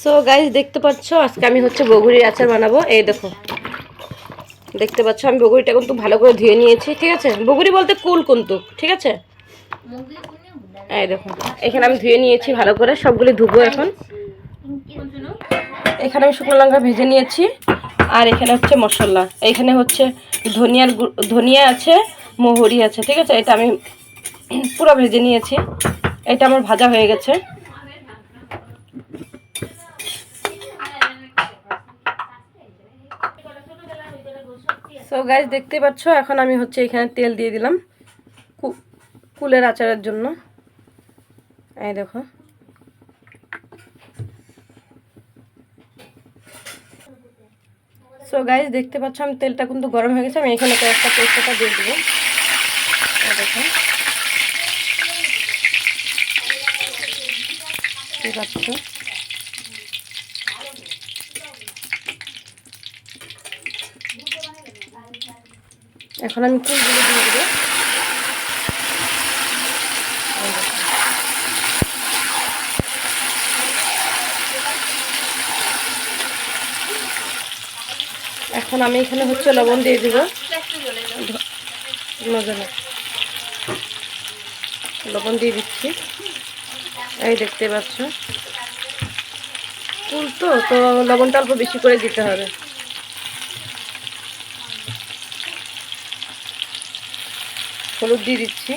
So guys দেখতে পাচ্ছ আজকে আমি হচ্ছে বগুড়ির আচার বানাবো। এই দেখো দেখতে পাচ্ছ আমি বগুড়িটা কিন্তু ভালো করে ধুয়ে নিয়েছি, ঠিক আছে। বগুড়ি বলতে কুল কিন্তু, ঠিক আছে। এই দেখো এখানে আমি ধুয়ে নিয়েছি ভালো করে, সবগুলি ধুবো এখন। এখানে আমি শুকনো লঙ্কা ভেজে নিয়েছি, আর এখানে হচ্ছে মশলা। এইখানে হচ্ছে ধনিয়া আছে, মহুরি আছে, ঠিক আছে। এটা আমি পুরো ভেজে নিয়েছি, এটা আমার ভাজা হয়ে গেছে। সো গাইস দেখতে পাচ্ছ এখন আমি হচ্ছে এখানে তেল দিয়ে দিলাম কুলের আচারের জন্য। এই দেখো সো গাইস দেখতে পাচ্ছ আমি তেলটা কিন্তু গরম হয়ে গেছে। আমি এখানে কয়েকটা তেজপাতা দিয়ে দেবো। দেখো ঠিক আছে। এখন আমি কুলগুলো দিয়ে দেবো। এখন আমি এখানে হচ্ছে লবণ দিয়ে দিব। লবণ দিয়ে দিচ্ছি। এই দেখতে পাচ্ছ কুল তো তো লবণটা অল্প বেশি করে দিতে হবে। হলুদ দিয়ে দিচ্ছি।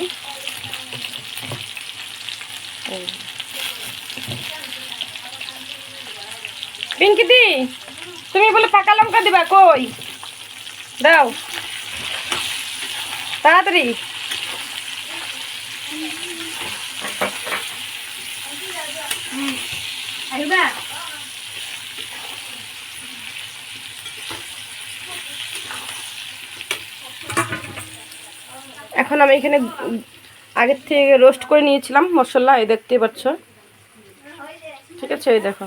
পিঙ্কি দি তুমি বলে পাকা লঙ্কা দিবা, কই দাও তাড়াতাড়ি। এখন আমি এখানে আগের থেকে রোস্ট করে নিয়েছিলাম মশলা, এই দেখতে পাচ্ছ, ঠিক আছে। এই দেখো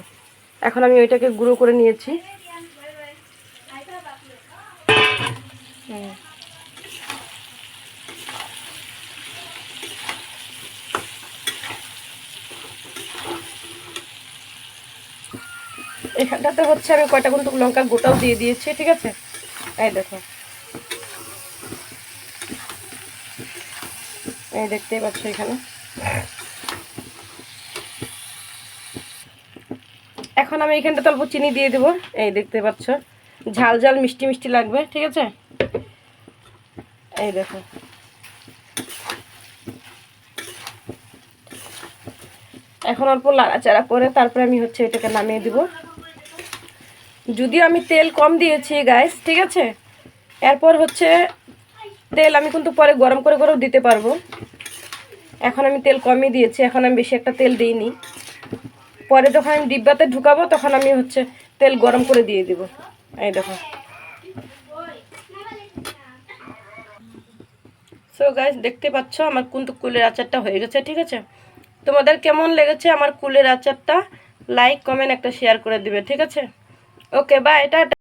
এখন আমি ওইটাকে গুঁড়ো করে নিয়েছি। এখানটাতে হচ্ছে আমি কয়টা কিন্তু লঙ্কা গোটাও দিয়ে দিয়েছি, ঠিক আছে। এই দেখো এই দেখতেই পাচ্ছ এখানে। এখন আমি এখানটাতে অল্প চিনি দিয়ে দেবো। এই দেখতে পাচ্ছ ঝাল ঝাল মিষ্টি মিষ্টি লাগবে, ঠিক আছে। এই দেখো এখন অল্প লাড়াচাড়া করে তারপরে আমি হচ্ছে এটাকে নামিয়ে দিব। যদিও আমি তেল কম দিয়েছি গাইস, ঠিক আছে। এরপর হচ্ছে তেল আমি কিন্তু পরে গরম করে করেও দিতে পারবো। এখন আমি তেল কমই দিয়েছি, এখন আমি বেশি একটা তেল দিইনি। পরে যখন আমি ডিব্বাতে ঢুকাবো তখন আমি হচ্ছে তেল গরম করে দিয়ে দিব। এই দেখো সো গাইস দেখতে পাচ্ছ আমার কিন্তু কুলের আচারটা হয়ে গেছে, ঠিক আছে। তোমাদের কেমন লেগেছে আমার কুলের আচারটা লাইক কমেন্ট একটা শেয়ার করে দিবে, ঠিক আছে। Okay bye, tata.